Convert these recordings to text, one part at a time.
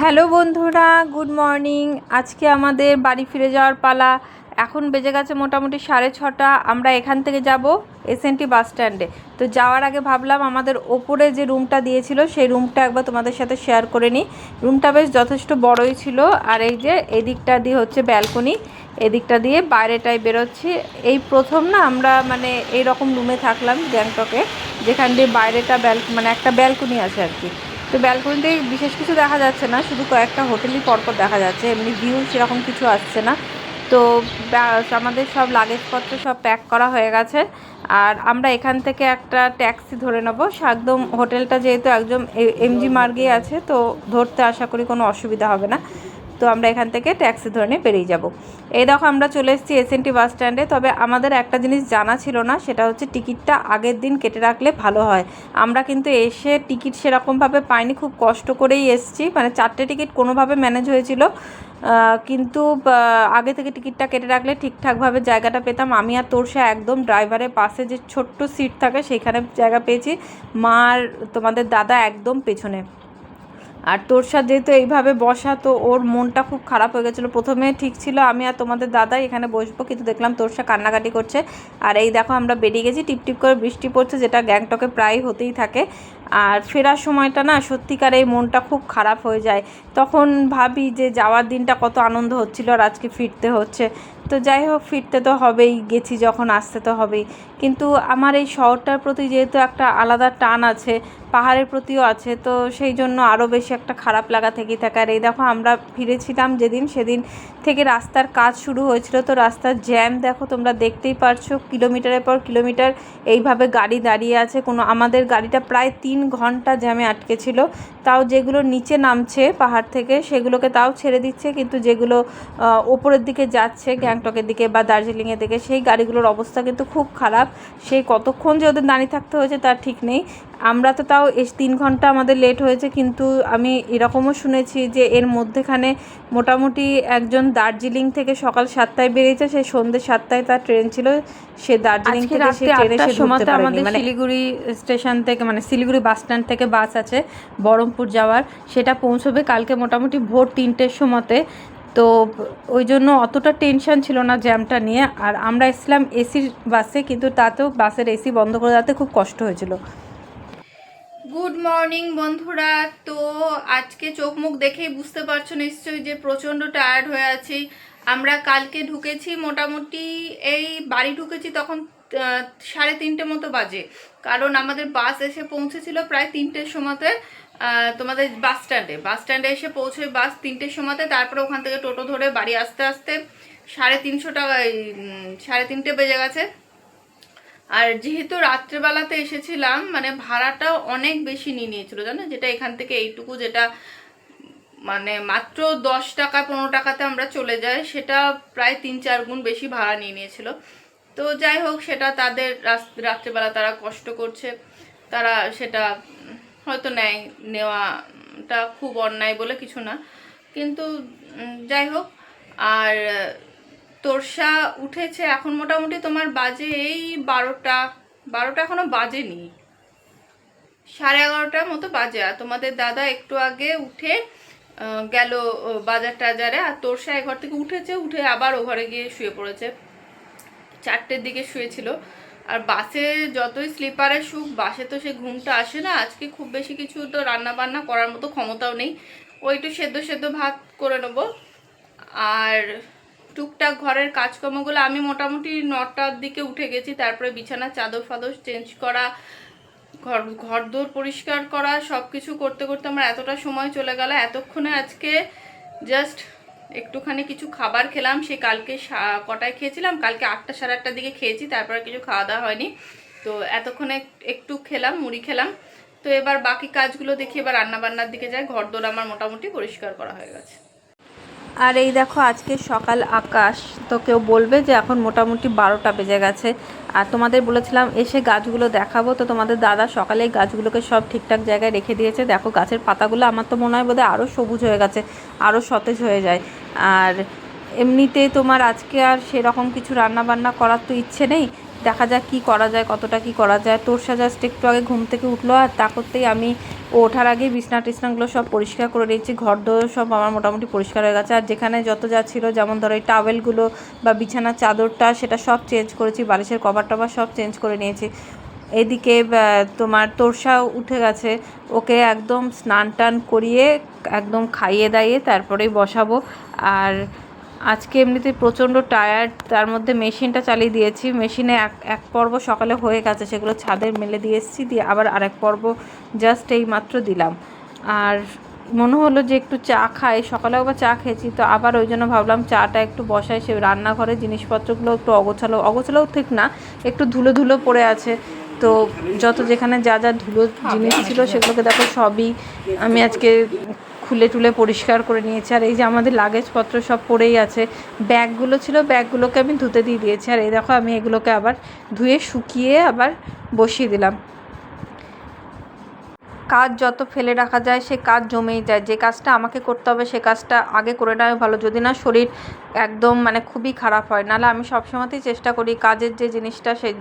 Hello বন্ধুরা, good morning. আজকে আমাদের বাড়ি ফিরে যাওয়ার পালা। এখন বেজে গেছে মোটামুটি 6:30। আমরা এখান থেকে যাব এসএনটি বাস স্ট্যান্ডে। তো যাওয়ার আগে ভাবলাম আমাদের ওপরে যে রুমটা দিয়েছিল সেই রুমটা একবার তোমাদের সাথে শেয়ার করে নিই। রুমটা বেশ যথেষ্ট বড়ই ছিল। আর এই যে এদিকটা দিয়ে হচ্ছে ব্যালকনি, এদিকটা দিয়ে বাইরেটায় বেরোচ্ছি। এই প্রথম না আমরা মানে এইরকম রুমে থাকলাম গ্যাংটকে, যেখান দিয়ে বাইরেটা মানে একটা ব্যালকনি আছে আর কি। তো ব্যালকনিতে বিশেষ কিছু দেখা যাচ্ছে না, শুধু কয়েকটা হোটেলই পরপর দেখা যাচ্ছে, এমনি ভিউ সেরকম কিছু আসছে না। তো আমাদের সব লাগেজপত্র সব প্যাক করা হয়ে গেছে। আর আমরা এখান থেকে একটা ট্যাক্সি ধরে নেব। একদম হোটেলটা যেহেতু একদম এমজি মার্গেই আছে, তো ধরতে আশা করি কোনো অসুবিধা হবে না। তো আমরা এখান থেকে ট্যাক্সি ধরে নিয়ে বেরিয়ে যাব। এই দেখো আমরা চলে এসেছি এসএনটি বাস স্ট্যান্ডে। তবে আমাদের একটা জিনিস জানা ছিল না, সেটা হচ্ছে টিকিটটা আগের দিন কেটে রাখলে ভালো হয়। আমরা কিন্তু এসে টিকিট সেরকমভাবে পাইনি, খুব কষ্ট করেই এসেছি। মানে 4টে টিকিট কোনোভাবে ম্যানেজ হয়েছিল, কিন্তু আগে থেকে টিকিটটা কেটে রাখলে ঠিকঠাকভাবে জায়গাটা পেতাম। আমি আর তোরসা একদম ড্রাইভারের পাশে যে ছোট্ট সিট থাকে সেইখানে জায়গা পেয়েছি। মার তোমাদের দাদা একদম পেছনে। আর তোরসা যেহেতু এইভাবে বসা, তো ওর মনটা খুব খারাপ হয়ে গেছিলো। প্রথমে ঠিক ছিল আমি আর তোমাদের দাদাই এখানে বসবো, কিন্তু দেখলাম তোরসা কান্নাকাটি করছে। আর এই দেখো আমরা বেরিয়ে গেছি, টিপটিপ করে বৃষ্টি পড়ছে, যেটা গ্যাংটকে প্রায় হতেই থাকে। আর ফেরার সময়টা না সত্যিকার এই মনটা খুব খারাপ হয়ে যায়। তখন ভাবি যে যাওয়ার দিনটা কত আনন্দ হচ্ছিল, আর আজকে ফিরতে হচ্ছে। তো যাই হোক, ফিরতে তো হবেই, গেছি যখন আসতে তো হবেই। কিন্তু আমার এই শহরটার প্রতি যেহেতু একটা আলাদা টান আছে, পাহাড়ের প্রতিও আছে, তো সেই জন্য আরও বেশি একটা খারাপ লাগা থেকেই থাকে। আর এই দেখো আমরা ফিরেছিলাম যেদিন, সেদিন থেকে রাস্তার কাজ শুরু হয়েছিল। তো রাস্তার জ্যাম দেখো, তোমরা দেখতেই পারছো, কিলোমিটারের পর কিলোমিটার এইভাবে গাড়ি দাঁড়িয়ে আছে। আমাদের গাড়িটা প্রায় 3 ঘন্টা জ্যামে আটকে ছিল। তাও যেগুলো নিচে নামছে পাহাড় থেকে সেগুলোকে তাও ছেড়ে দিচ্ছে, কিন্তু যেগুলো ওপরের দিকে যাচ্ছে গ্যাংটকের দিকে বা দার্জিলিংয়ের দিকে, সেই গাড়িগুলোর অবস্থা কিন্তু খুব খারাপ। সেই কতক্ষণ যে ওদের দাঁড়িয়ে থাকতে হয়েছে তার ঠিক নেই। আমরা তো তাও 3 ঘন্টা আমাদের লেট হয়েছে, কিন্তু আমি এরকমও শুনেছি যে এর মধ্যেখানে মোটামুটি একজন দার্জিলিং থেকে সকাল 7টায় বেরিয়েছে, সেই সন্ধ্যে 7টায় তার ট্রেন ছিল। সে দার্জিলিং থেকে সে ট্রেনে সে ঢুকতে পারেনি। মানে শিলিগুড়ি স্টেশন থেকে, মানে শিলিগুড়ি বাস স্ট্যান্ড থেকে বাস আছে বহরমপুর যাওয়ার, সেটা পৌঁছবে কালকে মোটামুটি ভোর 3টের সময়তে। তো ওই জন্য অতটা টেনশন ছিল না জ্যামটা নিয়ে। আর আমরা এসেছিলাম এসির বাসে, কিন্তু তাতেও বাসের এসি বন্ধ করে দিতে খুব কষ্ট হয়েছিল। গুড মর্নিং বন্ধুরা। তো আজকে চোখ মুখ দেখেই বুঝতে পারছো নিশ্চয়ই যে প্রচণ্ড টায়ার্ড হয়ে আছি। আমরা কালকে ঢুকেছি মোটামুটি, এই বাড়ি ঢুকেছি তখন 3:30 মতো বাজে, কারণ আমাদের বাস এসে পৌঁছেছিল প্রায় 3টের সময়তে। তোমাদের বাস স্ট্যান্ডে এসে পৌঁছে বাস 3টের সময়তে। তারপরে ওখান থেকে টোটো ধরে বাড়ি আসতে আসতে 350 টাকা, 3:30 বেজে গেছে। আর যেহেতু রাত্রেবেলাতে এসেছিলাম, মানে ভাড়াটাও অনেক বেশি নিয়ে নিয়েছিল জানো, যেটা এখান থেকে এইটুকু, যেটা মানে মাত্র 10 টাকা 15 টাকাতে আমরা চলে যাই, সেটা প্রায় 3-4 গুণ বেশি ভাড়া নিয়ে নিয়েছিল। তো যাই হোক, সেটা তাদের রাত্রেবেলা তারা কষ্ট করছে, তারা সেটা হয়তো নেওয়াটা খুব অন্যায় বলে কিছু না, কিন্তু যাই হোক। আর তোরসা উঠেছে এখন মোটামুটি তোমার বাজে এই 12টা এখনো বাজেনি, 11:30 মতো বাজে। আর তোমাদের দাদা একটু আগে উঠে গেল বাজার টাজারে। আর তোরসা ঘর থেকে উঠে আবার ও ঘরে গিয়ে শুয়ে পড়েছে। 4টের দিকে শুয়েছিল। আর বাসে যতই স্লিপারে শুক, বাসে তো সে ঘুমটা আসে না। আজকে খুব বেশি কিছু তো রান্না বান্না করার মতো ক্ষমতাও নেই, ওই একটু সেদ্ধ ভাত করে নেবো। আর টুকটাক ঘরের কাজকর্মগুলো আমি মোটামুটি 9টার দিকে উঠে গেছি। তারপরে বিছানা চাদর ফাদর চেঞ্জ করা, ঘর দোর পরিষ্কার করা, সব কিছু করতে করতে আমার এতটা সময় চলে গেল। এতক্ষণে আজকে জাস্ট একটুখানি কিছু খাবার খেলাম। সে কালকে কটায় খেয়েছিলাম, কালকে 8টা 8:30 দিকে খেয়েছি, তারপরে কিছু খাওয়া দাওয়া হয়নি। তো এতক্ষণে একটু খেলাম, মুড়ি খেলাম। তো এবার বাকি কাজগুলো দেখি, এবার রান্নাবান্নার দিকে যাই। ঘর দোর আমার মোটামুটি পরিষ্কার করা হয়ে গেছে। আর এই দেখো আজকে সকাল আকাশ, তো কেউ বলবে যে এখন মোটামুটি 12টা বেজে গেছে। আর তোমাদের বলেছিলাম এসে গাছগুলো দেখাবো, তো তোমাদের দাদা সকালেই গাছগুলোকে সব ঠিকঠাক জায়গায় রেখে দিয়েছে। দেখো গাছের পাতাগুলো আমার তো মনে হয় বোধহয় আরও সবুজ হয়ে গেছে, আরও সতেজ হয়ে যায়। আর এমনিতে তোমার আজকে আর সেরকম কিছু রান্না বান্না করার তো ইচ্ছে নেই, দেখা যাক কী করা যায়, কতটা কী করা যায়। তোরসা জাস্ট একটু আগে ঘুম থেকে উঠলো, আর তা করতেই আমি ওঠার আগেই বিছনা টিছনাগুলো সব পরিষ্কার করে দিয়েছি। ঘর দোর সব আমার মোটামুটি পরিষ্কার হয়ে গেছে। আর যেখানে যত যা ছিল, যেমন ধরো এই টাওয়েলগুলো বা বিছানার চাদরটা, সেটা সব চেঞ্জ করেছি। বালিশের কভার টভার সব চেঞ্জ করে নিয়েছি। এদিকে তোমার তোরসা উঠে গেছে, ওকে একদম স্নান টান করিয়ে একদম খাইয়ে দাইয়ে তারপরেই বসাবো। আর আজকে এমনিতে প্রচণ্ড টায়ার্ড, তার মধ্যে মেশিনটা চালিয়ে দিয়েছি। মেশিনে এক পর্ব সকালে হয়ে গেছে, সেগুলো ছাদে মেলে দিয়ে এসেছি, দিয়ে আবার আরেক পর্ব জাস্ট এই মাত্র দিলাম। আর মনে হলো যে একটু চা খাই, সকালেও আবার চা খেয়েছি, তো আবার ওই জন্য ভাবলাম চাটা একটু বসাই। সে রান্নাঘরে জিনিসপত্রগুলো একটু অগোছালোও ঠিক না, একটু ধুলো ধুলো পড়ে আছে। তো যত যেখানে যা যা ধুলো জিনিস ছিল সেগুলোকে দেখো সবই আমি আজকে খুলে টুলে পরিষ্কার করে নিয়েছি। আর এই যে আমাদের লাগেজপত্র সব পড়েই আছে, ব্যাগগুলো ছিল, ব্যাগগুলোকে আমি ধুতে দিয়ে দিয়েছি। আর এই দেখো আমি এগুলোকে আবার ধুয়ে শুকিয়ে আবার বসিয়ে দিলাম। কাজ যত ফেলে রাখা যায় সে কাজ জমেই যায়। যে কাজটা আমাকে করতে হবে সে কাজটা আগে করে নেওয়া ভালো, যদি না শরীর একদম মানে খুবই খারাপ হয়। নাহলে আমি সবসময়তেই চেষ্টা করি কাজের যে জিনিসটা সেই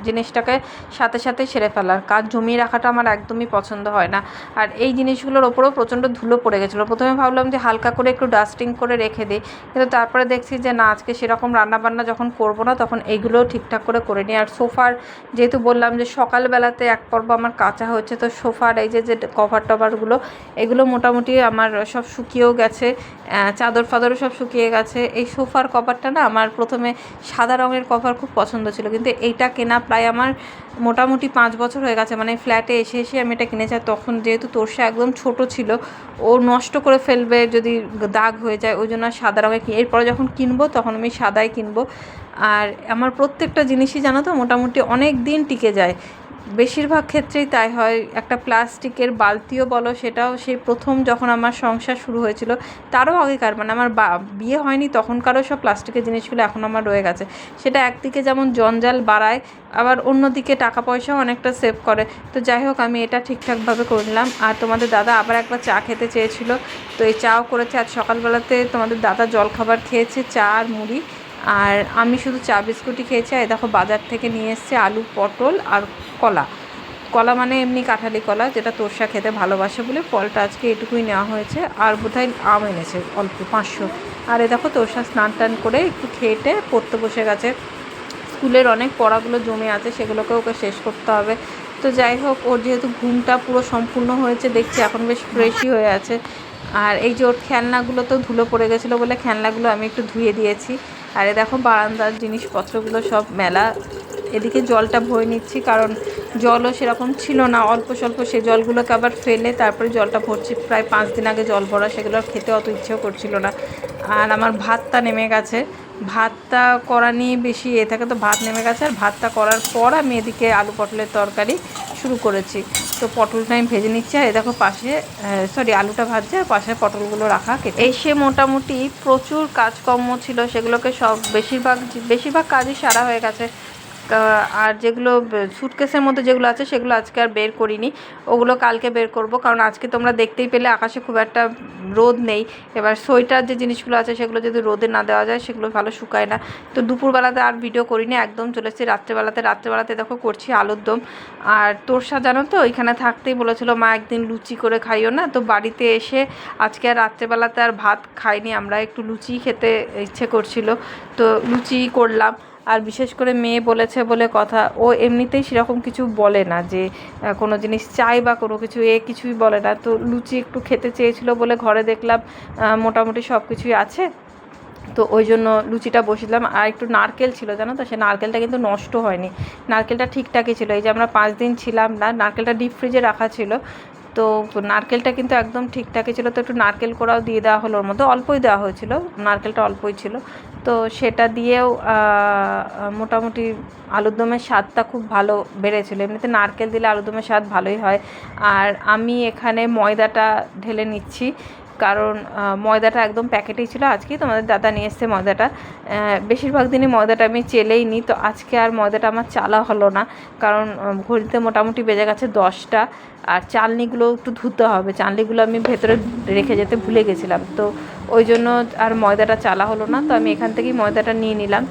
জিনিসটাকে সাথে সাথে সেরে ফেলার। কাজ জমিয়ে রাখাটা আমার একদমই পছন্দ হয় না। আর এই জিনিসগুলোর ওপরেও প্রচণ্ড ধুলো পড়ে গেছিলো। প্রথমে ভাবলাম যে হালকা করে একটু ডাস্টিং করে রেখে দিই, কিন্তু তারপরে দেখছি যে না, আজকে সেরকম রান্নাবান্না যখন করবো না তখন এইগুলোও ঠিকঠাক করে নিই। আর সোফার যেহেতু বললাম যে সকালবেলাতে এক পর্ব আমার কাঁচা হচ্ছে, তো সোফার এই যে কভার টভারগুলো এগুলো মোটামুটি আমার সব শুকিয়েও গেছে, চাদর ফাদরও সব শুকিয়ে গেছে। এই সোফার কভারটা না, আমার প্রথমে সাদা রঙের কভার খুব পছন্দ ছিল, কিন্তু এইটা কেনা প্রায় আমার মোটামুটি 5 বছর হয়ে গেছে। মানে ফ্ল্যাটে এসে আমি এটা কিনেছি। আর তখন যেহেতু তোরসা একদম ছোট ছিল, ও নষ্ট করে ফেলবে যদি দাগ হয়ে যায়, ওই জন্য সাদা রঙের এরপরে যখন কিনবো তখন আমি সাদাই কিনবো। আর আমার প্রত্যেকটা জিনিসই জানো তো মোটামুটি অনেক দিন টিকে যায়, বেশিরভাগ ক্ষেত্রেই তাই হয়। একটা প্লাস্টিকের বালতিও বলো, সেটাও সেই প্রথম যখন আমার সংসার শুরু হয়েছিল তারও আগেকার, মানে আমার বিয়ে হয়নি তখনকারও সব প্লাস্টিকের জিনিসগুলো এখন আমার রয়ে গেছে। সেটা একদিকে যেমন জঞ্জাল বাড়ায়, আবার অন্যদিকে টাকা পয়সাও অনেকটা সেভ করে। তো যাই হোক, আমি এটা ঠিকঠাকভাবে করে নিলাম। আর তোমাদের দাদা আবার একবার চা খেতে চেয়েছিল, তো এই চাও করেছে। আজ সকালবেলাতে তোমাদের দাদা জলখাবার খেয়েছে, চা আর মুড়ি, আর আমি শুধু চা বিস্কুটই খেয়েছি। আর দেখো বাজার থেকে নিয়ে এসছে আলু, পটল আর কলা মানে এমনি কাঁঠালি কলা, যেটা তোরসা খেতে ভালোবাসে বলে ফলটা আজকে এটুকুই নেওয়া হয়েছে। আর বোধহয় আম এনেছে অল্প 500। আর দেখো তোরসা স্নান টান করে একটু খেটে পড়তে বসে গেছে। স্কুলের অনেক পড়াগুলো জমে আছে, সেগুলোকে ওকে শেষ করতে হবে। তো যাই হোক, ওর যেহেতু ঘুমটা পুরো সম্পূর্ণ হয়েছে দেখছি, এখন বেশ ফ্রেশই হয়ে আছে। আর এই যে ওর খেলনাগুলো তো ধুলো পড়ে গেছিলো বলে খেলনাগুলো আমি একটু ধুয়ে দিয়েছি। আর দেখো বারান্দার জিনিসপত্রগুলো সব মেলা। এদিকে জলটা ভরে নিচ্ছি, কারণ জলও সেরকম ছিল না, অল্প স্বল্প, সেই জলগুলোকে আবার ফেলে তারপরে জলটা ভরছি। প্রায় 5 দিন আগে জল ভরা, সেগুলো খেতে অত ইচ্ছেও করছিল না। আর আমার ভাতটা নেমে গেছে, ভাতটা করা নিয়ে বেশি থাকে, তো ভাত নেমে গেছে। আর ভাতটা করার পর আমি এদিকে আলু পটলের তরকারি শুরু করেছি। তো পটলটা আমি ভেজে নিচ্ছি, আর দেখো পাশে আলুটা ভাজছে, আর পাশে পটলগুলো রাখা কেটে। সে মোটামুটি প্রচুর কাজকর্ম ছিল, সেগুলোকে সব বেশিরভাগ কাজই সারা হয়ে গেছে। আর যেগুলো সুটকেসের মধ্যে যেগুলো আছে সেগুলো আজকে আর বের করিনি, ওগুলো কালকে বের করব। কারণ আজকে তোমরা দেখতেই পেলে আকাশে খুব একটা রোদ নেই। এবার সোয়েটার যে জিনিসগুলো আছে সেগুলো যদি রোদে না দেওয়া যায় সেগুলো ভালো শুকায় না। তো দুপুরবেলাতে আর ভিডিও করিনি, একদম চলে এসেছি রাত্রেবেলাতে দেখো করছি আলুর দম। আর তোরসা জানো তো ওইখানে থাকতেই বলেছিল মা একদিন লুচি করে খাইও না, তো বাড়িতে এসে আজকে আর রাত্রেবেলাতে আর ভাত খাইনি আমরা, একটু লুচি খেতে ইচ্ছে করছিল, তো লুচি করলাম। আর বিশেষ করে মেয়ে বলেছে বলে কথা, ও এমনিতেই সেরকম কিছু বলে না যে কোনো জিনিস চাই বা কোনো কিছু কিছুই বলে না। তো লুচি একটু খেতে চেয়েছিল বলে ঘরে দেখলাম মোটামুটি সব কিছুই আছে, তো ওই জন্য লুচিটা বসিলাম। আর একটু নারকেল ছিল জানো তো, সে নারকেলটা কিন্তু নষ্ট হয়নি, নারকেলটা ঠিকঠাকই ছিল। এই যে আমরা 5 দিন ছিলাম না, নারকেলটা ডিপ ফ্রিজে রাখা ছিল, তো নারকেলটা কিন্তু একদম ঠিকঠাকই ছিল। তো একটু নারকেল কোড়াও দিয়ে দেওয়া হলো, ওর মধ্যে অল্পই দেওয়া হয়েছিল, নারকেলটা অল্পই ছিল। তো সেটা দিয়েও মোটামুটি আলুর দমের স্বাদটা খুব ভালো বেড়েছিলো। এমনিতে নারকেল দিলে আলুর দমের স্বাদ ভালোই হয়। আর আমি এখানে ময়দাটা ঢেলে নিচ্ছি, কারণ ময়দাটা একদম প্যাকেটেই ছিল। আজকেই তোমাদের দাদা নিয়ে এসছে ময়দাটা, বেশিরভাগ দিনই ময়দাটা আমি চেলেই নিই, তো আজকে আর ময়দাটা আমার চালা হলো না, কারণ ঘড়িতে মোটামুটি বেজে গেছে 10টা। আর চালনিগুলো একটু ধুতে হবে, চালনিগুলো আমি ভেতরে রেখে যেতে ভুলে গেছিলাম, তো ওই জন্য আর ময়দাটা চালা হলো না। তো আমি এখান থেকেই ময়দাটা নিয়ে নিলাম।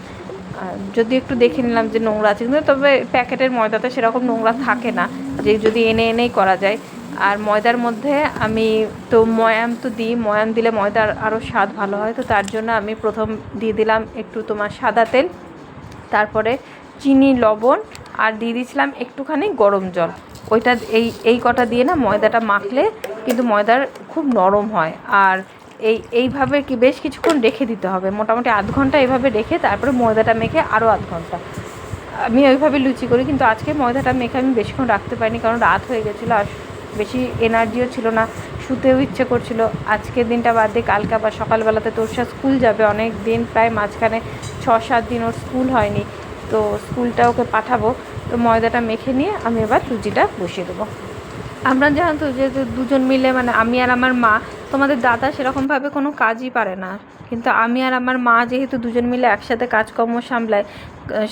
যদি একটু দেখে নিলাম যে নোংরা আছে, কিন্তু তবে প্যাকেটের ময়দাতে সেরকম নোংরা থাকে না, যে যদি এনেই করা যায়। আর ময়দার মধ্যে আমি তো ময়াম তো দিই, ময়াম দিলে ময়দার আরও স্বাদ ভালো হয়। তো তার জন্য আমি প্রথম দিয়ে দিলাম একটু তোমার সাদা তেল, তারপরে চিনি, লবণ, আর দিয়ে দিয়েছিলাম একটুখানি গরম জল। ওইটা এই কটা দিয়ে না ময়দাটা মাখলে কিন্তু ময়দার খুব নরম হয়। আর এইভাবে কি বেশ কিছুক্ষণ রেখে দিতে হবে, মোটামুটি আধ ঘন্টা এইভাবে রেখে তারপরে ময়দাটা মেখে আরও আধ ঘন্টা। আমি ওইভাবে লুচি করি, কিন্তু আজকে ময়দাটা মেখে আমি বেশিক্ষণ রাখতে পারিনি, কারণ রাত হয়ে গেছিলো আর বেশি এনার্জিও ছিল না, শুতেও ইচ্ছে করছিল। আজকের দিনটা বাদ দিয়ে কালকে আবার সকালবেলাতে তোরসা স্কুল যাবে, অনেক দিন প্রায় মাঝখানে 6-7 দিন ওর স্কুল হয়নি, তো স্কুলটা ওকে পাঠাবো। তো ময়দাটা মেখে নিয়ে আমি এবার লুচিটা বসিয়ে দেবো। আমরা যেহেতু যেহেতু দুজন মিলে, মানে আমি আর আমার মা, তোমাদের দাদা সেরকমভাবে কোনো কাজই পারে না, কিন্তু আমি আর আমার মা যেহেতু দুজন মিলে একসাথে কাজকর্ম সামলায়,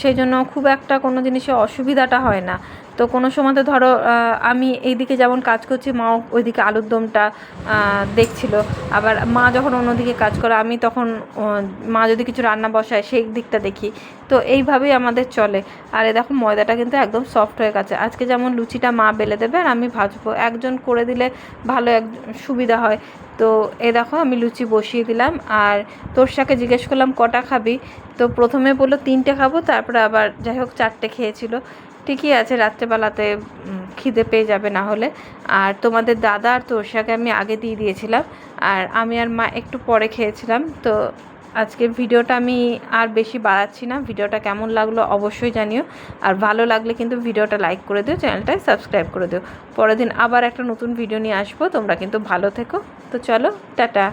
সেই জন্য খুব একটা কোনো জিনিসে অসুবিধাটা হয় না। তো কোনো সময়তে ধরো আমি এইদিকে যেমন কাজ করছি, মা ওইদিকে আলুর দমটা দেখছিল, আবার মা যখন অন্যদিকে কাজ করে আমি তখন মা যদি কিছু রান্না বসায় সেই দিকটা দেখি। তো এইভাবেই আমাদের চলে। আর এ দেখো ময়দাটা কিন্তু একদম সফট হয়ে গেছে। আজকে যেমন লুচিটা মা বেলে দেবে আর আমি ভাজবো, একজন করে দিলে ভালো সুবিধা হয়। তো এ দেখো আমি লুচি বসিয়ে দিলাম, আর তোরসাকে জিজ্ঞেস করলাম কটা খাবি, তো প্রথমে বললো 3টে খাবো, তারপরে আবার যাই হোক 4টে খেয়েছিল। ঠিকই আছে, রাত্রেবেলাতে খিদে পেয়ে যাবে না হলে। আর তোমাদের দাদা আর তোরসাকে আমি আগে দিয়ে দিয়েছিলাম, আর আমি আর মা একটু পরে খেয়েছিলাম। তো আজকের ভিডিওটা আমি আর বেশি বাড়াচ্ছি না, ভিডিওটা কেমন লাগলো অবশ্যই জানিও, আর ভালো লাগলে কিন্তু ভিডিওটা লাইক করে দিও, চ্যানেলটায় সাবস্ক্রাইব করে দিও। পরের দিন আবার একটা নতুন ভিডিও নিয়ে আসবো, তোমরা কিন্তু ভালো থেকো। তো চলো, টাটা।